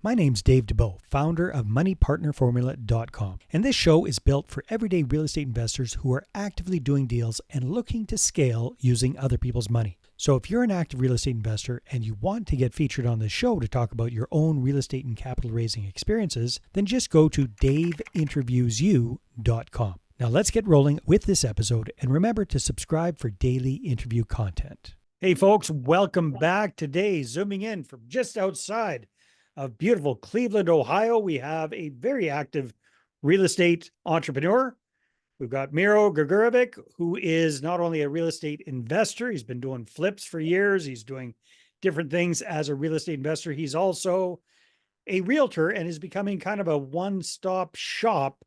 My name's Dave DeBow, founder of MoneyPartnerFormula.com, and this show is built for everyday real estate investors who are actively doing deals and looking to scale using other people's money. So if you're an active real estate investor and you want to get featured on this show to talk about your own real estate and capital raising experiences, then just go to daveinterviewsyou.com. Now let's get rolling with this episode, and remember to subscribe for daily interview content. Hey folks, welcome back. Today, zooming in from just outside of beautiful Cleveland, Ohio, we have a very active real estate entrepreneur. We've got Miro Grgurevic, who is not only a real estate investor, he's been doing flips for years. He's doing different things as a real estate investor. He's also a realtor and is becoming kind of a one-stop shop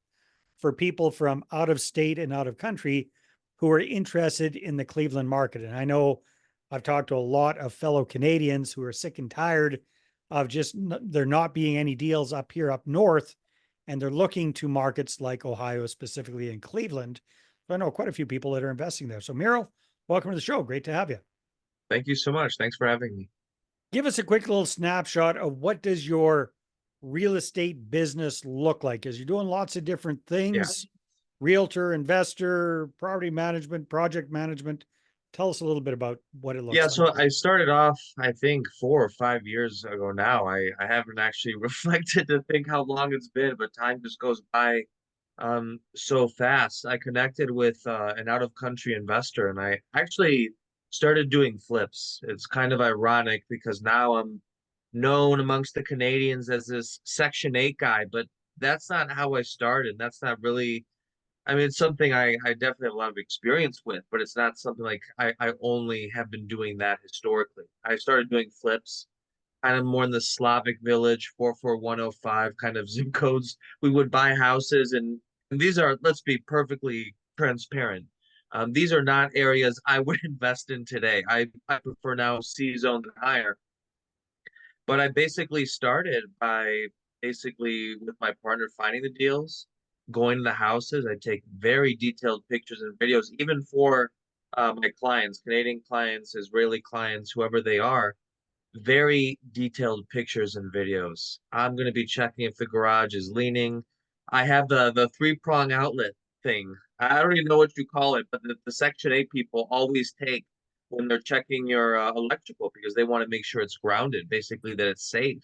for people from out of state and out of country who are interested in the Cleveland market. And I know I've talked to a lot of fellow Canadians who are sick and tired of just there not being any deals up here up north, and they're looking to markets like Ohio, specifically in Cleveland. So I know quite a few people that are investing there. So Miro, welcome to the show. Great to have you. Thank you so much. Thanks for having me. Give us a quick little snapshot of what does your real estate business look like? Because you're doing lots of different things, realtor, investor, property management, project management. Tell us a little bit about what it looks like. So I started off, I think 4 or 5 years ago now. I haven't actually reflected to think how long it's been, but time just goes by so fast. I connected with an out-of-country investor, and I actually started doing flips. It's kind of ironic because now I'm known amongst the Canadians as this Section 8 guy, but that's not how I started. That's not really, I mean, it's something I definitely have a lot of experience with, but it's not something like I only have been doing that historically. I started doing flips kind of more in the Slavic village, 44105 kind of zip codes. We would buy houses, and these are, let's be perfectly transparent. These are not areas I would invest in today. I prefer now C zone than higher. But I basically started by basically with my partner finding the deals, going to the houses. I take very detailed pictures and videos, even for my clients, Canadian clients, Israeli clients, whoever they are, very detailed pictures and videos. I'm going to be checking if the garage is leaning. I have the three-prong outlet thing. I don't even know what you call it, but the Section 8 people always take when they're checking your electrical because they want to make sure it's grounded, basically that it's safe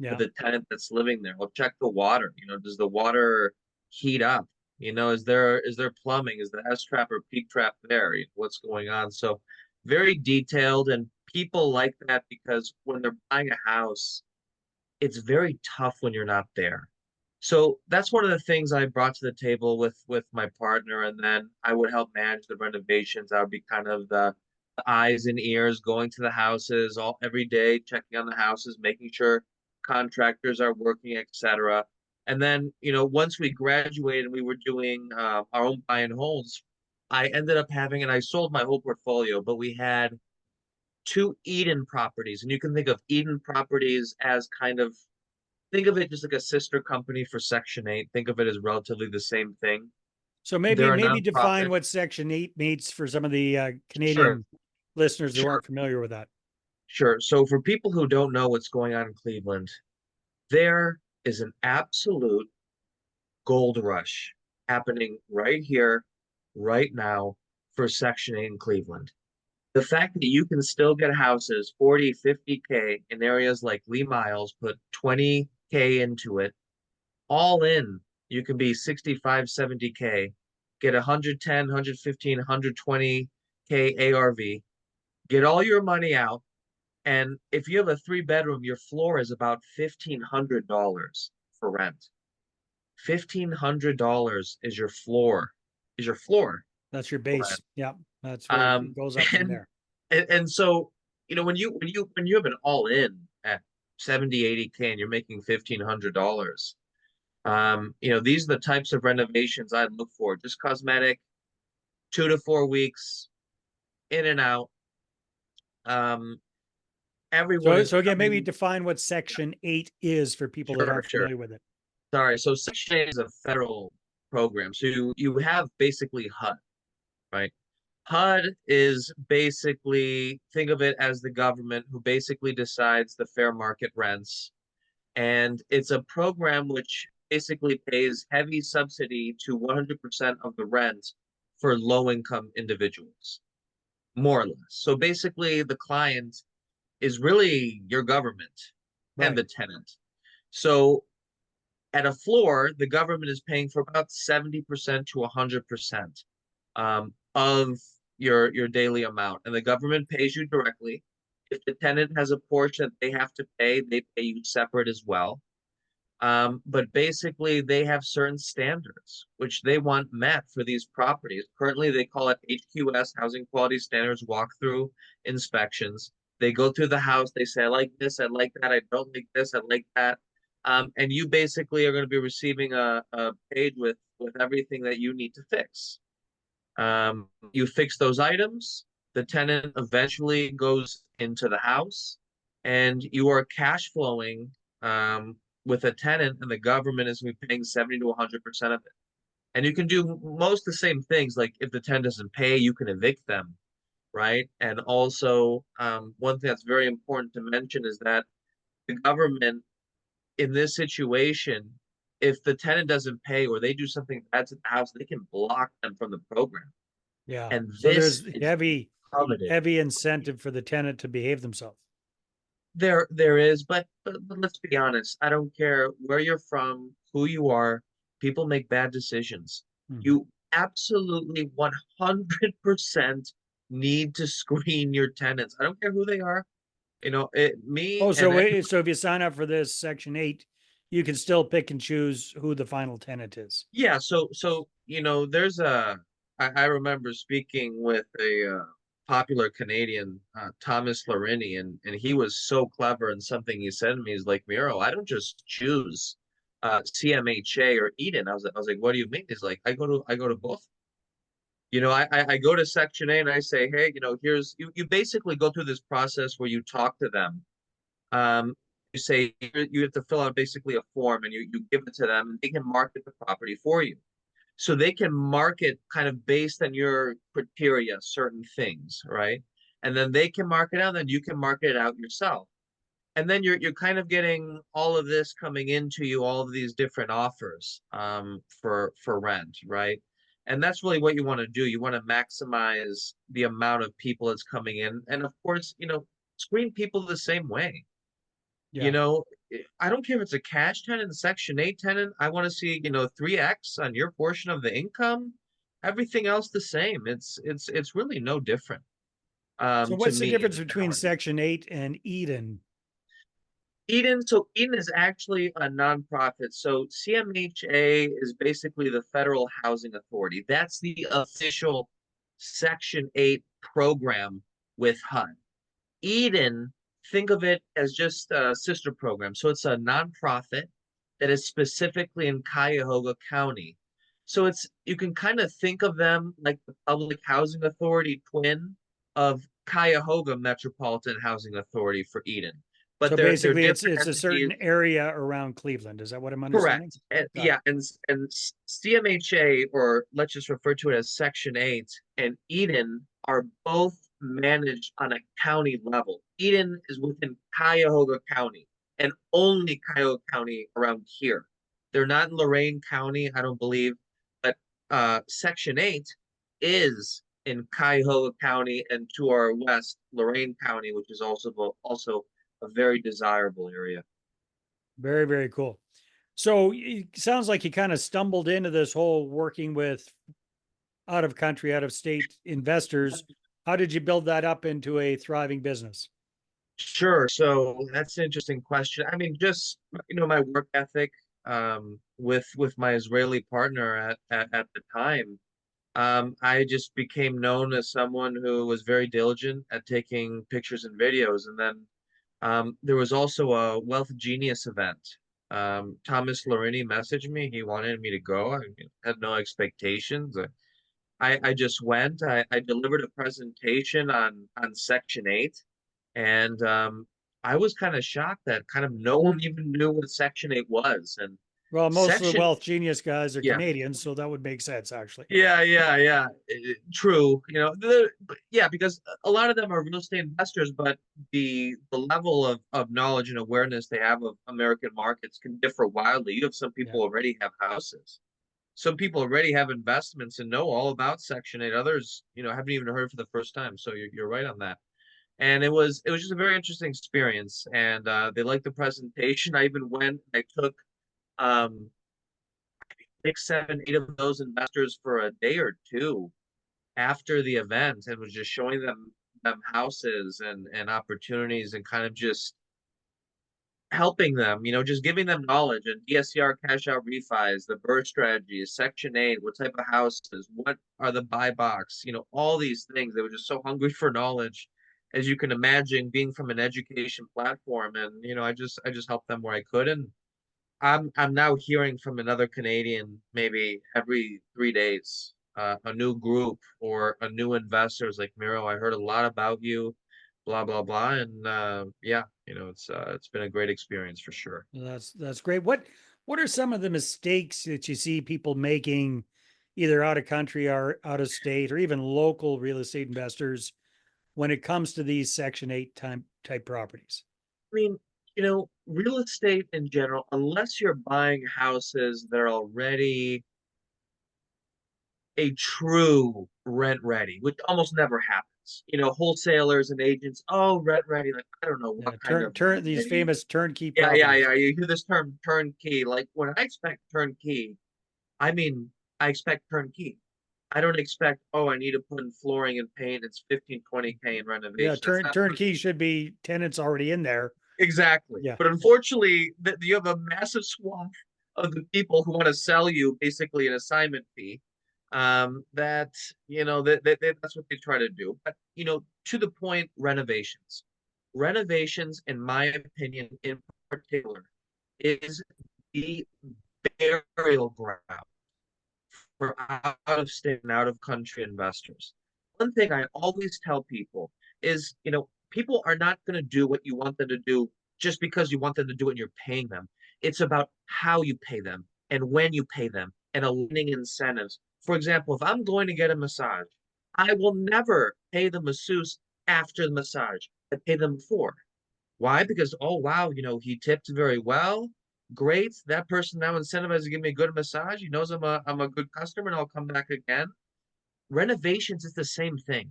for the tenant that's living there. We'll check the water. Does the water heat up? Is there plumbing? Is the S trap or peak trap there? What's going on? So very detailed, and people like that because when they're buying a house, it's very tough when you're not there. So that's one of the things I brought to the table with my partner, and then I would help manage the renovations. I would be kind of the eyes and ears, going to the houses all every day, checking on the houses, making sure contractors are working, etc. And then, once we graduated and we were doing our own buy and holds, I ended up having, and I sold my whole portfolio, but we had 2 Eden properties. And you can think of Eden properties as think of it just like a sister company for Section 8. Think of it as relatively the same thing. So maybe define what Section 8 means for some of the Canadian listeners who aren't familiar with that. Sure. So for people who don't know what's going on in Cleveland, there is an absolute gold rush happening right here, right now for Section 8 in Cleveland. The fact that you can still get houses 40, 50K in areas like Lee Miles, put 20K into it, all in, you can be 65, 70K, get 110, 115, 120K ARV, get all your money out. And if you have a 3-bedroom, your floor is about $1,500 for rent. $1,500 is your floor. That's your base. Yeah, that's where it goes up from there. And so, when you have an all in at 70, 80K and you're making $1,500, these are the types of renovations I'd look for. Just cosmetic, 2 to 4 weeks, in and out. So again, maybe define what Section 8 is for people that aren't familiar with it. Sorry, so Section 8 is a federal program. So you have basically HUD, right? HUD is basically, think of it as the government who basically decides the fair market rents. And it's a program which basically pays heavy subsidy to 100% of the rent for low income individuals, more or less. So basically, the client is really your government and Right. the tenant. So at a floor, the government is paying for about 70% to 100% of your daily amount, and the government pays you directly. If the tenant has a portion that they have to pay, they pay you separate as well. But basically, they have certain standards which they want met for these properties. Currently, they call it HQS, Housing Quality Standards Walkthrough Inspections. They go through the house, they say, I like this, I like that, I don't like this, I like that. And you basically are going to be receiving a page with everything that you need to fix. You fix those items, the tenant eventually goes into the house, and you are cash flowing with a tenant, and the government is going to be paying 70 to 100% of it. And you can do most of the same things. Like if the tenant doesn't pay, you can evict them, right? And also, one thing that's very important to mention is that the government in this situation, if the tenant doesn't pay or they do something bad to the house, they can block them from the program. Yeah. And So this there's is heavy, coveted. heavy incentive for the tenant to behave themselves. There is, but let's be honest. I don't care where you're from, who you are. People make bad decisions. Mhm. You absolutely 100% need to screen your tenants. I don't care who they are. Me Oh, and so if you sign up for this Section 8, you can still pick and choose who the final tenant is. yeah. There's I remember speaking with a popular Canadian, Thomas Larini, and he was so clever. And something he said to me is like, Miro, I don't just choose CMHA or Eden. I was like, what do you mean? He's like, I go to both. I go to Section A and I say, hey, here's you basically go through this process where you talk to them. You say you have to fill out basically a form, and you give it to them, and they can market the property for you. So they can market kind of based on your criteria, certain things, right? And then they can market out, and then you can market it out yourself. And then you're kind of getting all of this coming into you, all of these different offers for rent, right? And that's really what you want to do. You want to maximize the amount of people that's coming in. And of course, screen people the same way. You Yeah. know, I don't care if it's a cash tenant, Section 8 tenant. I want to see, 3x on your portion of the income. Everything else the same. It's really no different So to what's the me difference in how between I do. Section 8 and Eden? So Eden is actually a nonprofit. So CMHA is basically the Federal Housing Authority. That's the official Section 8 program with HUD. Eden, think of it as just a sister program. So it's a nonprofit that is specifically in Cuyahoga County. So you can kind of think of them like the Public Housing Authority twin of Cuyahoga Metropolitan Housing Authority for Eden. But So they're basically different it's a certain entities. area around Cleveland. Is that what I'm understanding? Correct. And, Got it. yeah, and CMHA, or let's just refer to it as Section 8, and Eden are both managed on a county level. Eden is within Cuyahoga County and only Cuyahoga County around here. They're not in Lorain County, I don't believe, but Section 8 is in Cuyahoga County and to our west, Lorain County, which is also a very desirable area. Very, very cool. So it sounds like you kind of stumbled into this whole working with out of country, out of state investors. How did you build that up into a thriving business? Sure. So that's an interesting question. I mean, just my work ethic with my Israeli partner at the time. I just became known as someone who was very diligent at taking pictures and videos. And then there was also a Wealth Genius event. Thomas Larini messaged me. He wanted me to go. I had no expectations. I just went. I delivered a presentation on Section 8, and I was kind of shocked that kind of no one even knew what Section 8 was. And Well, most of the Section, wealth genius guys are yeah. Canadians, so that would make sense, actually. Yeah. True. Yeah, because a lot of them are real estate investors, but the level of knowledge and awareness they have of American markets can differ wildly. You have some Yeah. people already have houses. Some people already have investments and know all about Section 8. Others, haven't even heard for the first time. So you're right on that. And it was just a very interesting experience. And they liked the presentation. I even went, I took um 6, 7, 8 of those investors for a day or two after the event and was just showing them houses and opportunities and kind of just helping them, just giving them knowledge and DSCR cash out refis, the BRRRR strategies, Section 8, what type of houses, what are the buy box, all these things. They were just so hungry for knowledge, as you can imagine, being from an education platform. And I just helped them where I could. And I'm now hearing from another Canadian maybe every 3 days, a new group or a new investor is like, Miro, I heard a lot about you, blah blah blah, and yeah, it's been a great experience for sure. That's great. What are some of the mistakes that you see people making, either out of country or out of state, or even local real estate investors when it comes to these Section 8 type properties? I mean, real estate in general, unless you're buying houses that are already a true rent ready, which almost never happens. Wholesalers and agents, oh, rent ready, like I don't know what Yeah, kind of rent these ready. famous turnkey Yeah. properties. You hear this term turnkey. Like when I expect turnkey, I mean I expect turnkey. I don't expect, oh, I need to put in flooring and paint. It's 15, 20K in Yeah, renovation. That's not turnkey turnkey. should be tenants already in there. Exactly. Yeah, But unfortunately, you have a massive swath of the people who want to sell you basically an assignment fee. That that's what they try to do. But to the point, renovations. Renovations, in my opinion, in particular, is the burial ground for out of state and out of country investors. One thing I always tell people is, people are not going to do what you want them to do just because you want them to do it and you're paying them. It's about how you pay them and when you pay them and aligning incentives. For example, if I'm going to get a massage, I will never pay the masseuse after the massage. I pay them before. Why? Because, oh, wow, he tipped very well. Great. That person now incentivized to give me a good massage. He knows I'm a good customer and I'll come back again. Renovations is the same thing.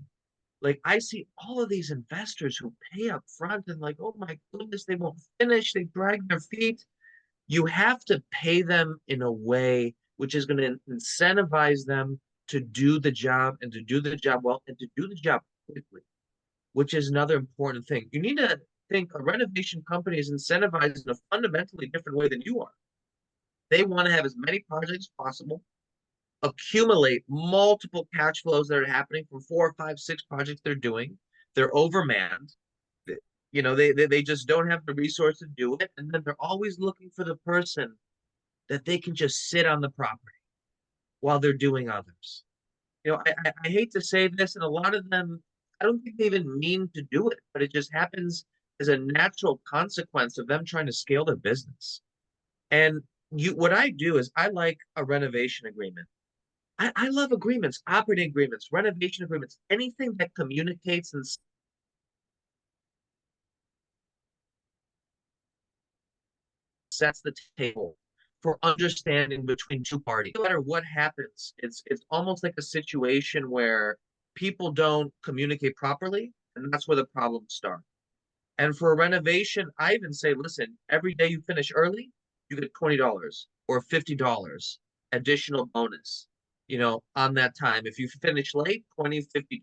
Like I see all of these investors who pay up front and like, oh my goodness, they won't finish. They drag their feet. You have to pay them in a way which is going to incentivize them to do the job and to do the job well and to do the job quickly, which is another important thing. You need to think a renovation company is incentivized in a fundamentally different way than you are. They want to have as many projects as possible, accumulate multiple cash flows that are happening from 4 or 5, 6 projects they're doing. They're overmanned. They just don't have the resource to do it. And then they're always looking for the person that they can just sit on the property while they're doing others. I hate to say this, and a lot of them, I don't think they even mean to do it, but it just happens as a natural consequence of them trying to scale their business. And what I do is I like a renovation agreement. I love agreements, operating agreements, renovation agreements, anything that communicates and sets the table for understanding between two parties. No matter what happens, it's almost like a situation where people don't communicate properly, and that's where the problems start. And for a renovation, I even say, listen, every day you finish early, you get $20 or $50 additional bonus, on that time. If you finish late, 20, $50.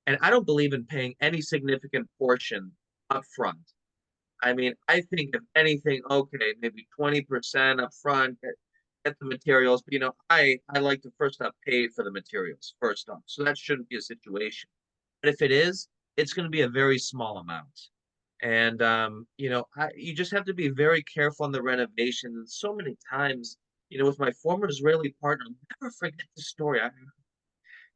And I don't believe in paying any significant portion up front. I mean, I think if anything, okay, maybe 20% up front, get the materials. But I like to first have paid for the materials first off. So that shouldn't be a situation. But if it is, it's going to be a very small amount. And you just have to be very careful on the renovation. And so many times, with my former Israeli partner, I'll never forget the story.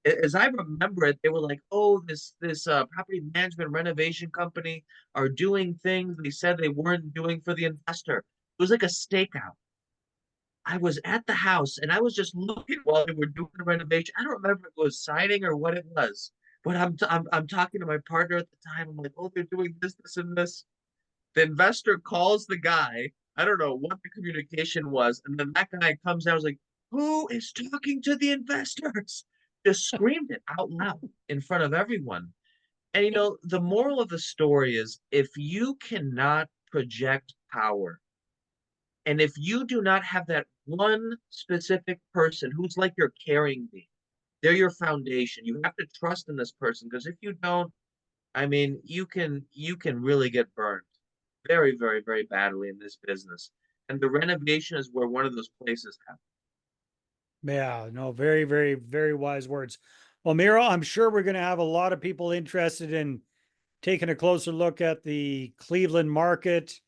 As I remember it, they were like, "Oh, this property management renovation company are doing things they said they weren't doing for the investor." It was like a stakeout. I was at the house and I was just looking while they were doing the renovation. I don't remember if it was siding or what it was, but I'm talking to my partner at the time. I'm like, oh, they're doing this, and this. The investor calls the guy. I don't know what the communication was, and then that guy comes out. I was like, who is talking to the investors? Just screamed it out loud in front of everyone. And the moral of the story is if you cannot project power, and if you do not have that one specific person who's like your carrying beam, they're your foundation. You have to trust in this person because if you don't, I mean, you can really get burned very, very, very badly in this business. And the renovation is where one of those places happens. Yeah, no, very, very, very wise words. Well, Miro, I'm sure we're going to have a lot of people interested in taking a closer look at the Cleveland market,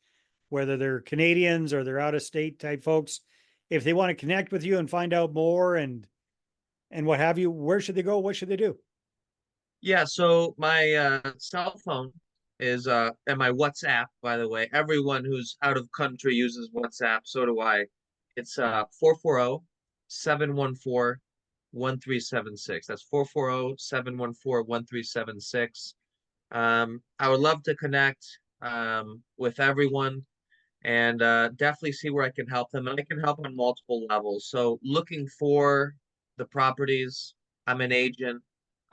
whether they're Canadians or they're out of state type folks. If they want to connect with you and find out more and what have you, where should they go? What should they do? Yeah, so my cell phone is and my WhatsApp, by the way. Everyone who's out of country uses WhatsApp, so do I. It's 440-714-1376. That's 440-714-1376. I would love to connect with everyone and definitely see where I can help them. And I can help on multiple levels. So looking for the properties, I'm an agent.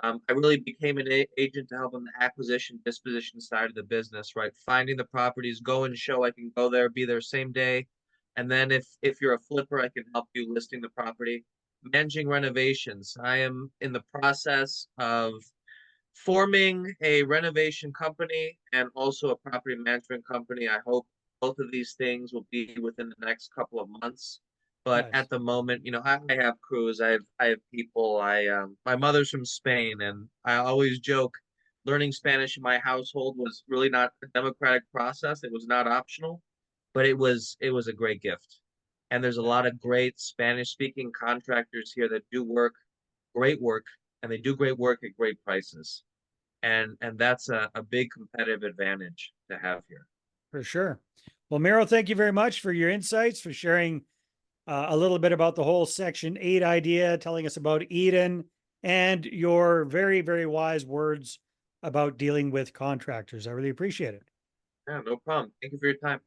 I really became an agent to help on the acquisition, disposition side of the business, right? Finding the properties, go and show. I can go there, be there same day. And then if you're a flipper, I can help you listing the property. Managing renovations. I am in the process of forming a renovation company and also a property management company. I hope both of these things will be within the next couple of months. But Nice. at the moment, I have crews, I have people. My mother's from Spain, and I always joke, learning Spanish in my household was really not a democratic process. It was not optional, but it was a great gift. And there's a Yeah, lot of great Spanish speaking contractors here that do great work, and they do great work at great prices, and that's a big competitive advantage to have here. for sure. Well, Miro, thank you very much for your insights, for sharing a little bit about the whole Section 8 idea, telling us about Eden, and your very, very wise words about dealing with contractors. I really appreciate it. Yeah, no problem. Thank you for your time.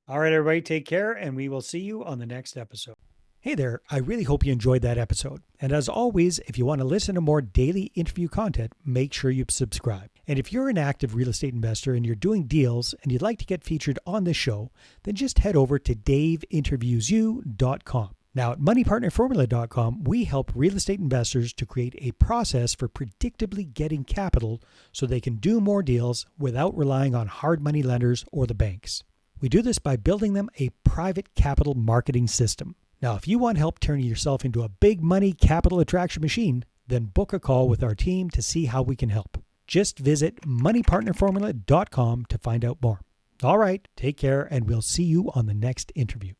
All right, everybody, take care, and we will see you on the next episode. Hey there, I really hope you enjoyed that episode. And as always, if you want to listen to more daily interview content, make sure you subscribe. And if you're an active real estate investor and you're doing deals and you'd like to get featured on this show, then just head over to daveinterviewsyou.com. Now, at moneypartnerformula.com, we help real estate investors to create a process for predictably getting capital so they can do more deals without relying on hard money lenders or the banks. We do this by building them a private capital marketing system. Now, if you want help turning yourself into a big money capital attraction machine, then book a call with our team to see how we can help. Just visit moneypartnerformula.com to find out more. All right, take care, and we'll see you on the next interview.